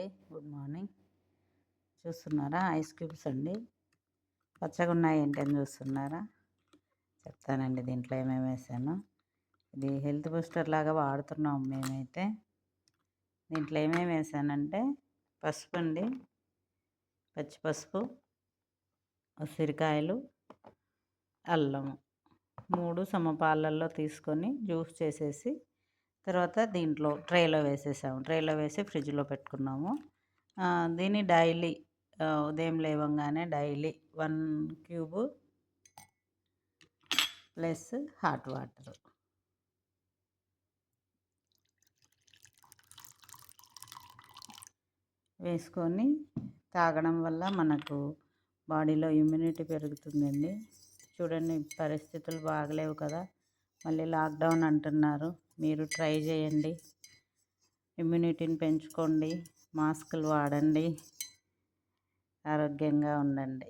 అండి, good morning. చూస్తున్నారా ice cubes అండి, పచ్చగా ఉన్నాయి ఏంటని చూస్తున్నారా? చెప్తానండి దీంట్లో ఏమేమి వేసాను. ఇది హెల్త్ బూస్టర్ లాగా వాడుతున్నాం మేమైతే. దీంట్లో ఏమేమి వేసానంటే పసుపు అండి, పచ్చి పసుపు, ఉసిరికాయలు, అల్లము 3 సమపాలల్లో తీసుకొని జ్యూస్ చేసేసి తర్వాత దీంట్లో ట్రేలో వేసేసాము. ట్రేలో వేసి ఫ్రిడ్జ్లో పెట్టుకున్నాము. దీన్ని డైలీ ఉదయం లేవగానే daily 1 cube plus hot water వేసుకొని తాగడం వల్ల మనకు బాడీలో ఇమ్యూనిటీ పెరుగుతుందండి. చూడండి, పరిస్థితులు బాగలేవు కదా, మళ్ళీ లాక్డౌన్ అంటున్నారు. మీరు ట్రై చేయండి, ఇమ్యూనిటీని పెంచుకోండి, మాస్కులు వాడండి, ఆరోగ్యంగా ఉండండి.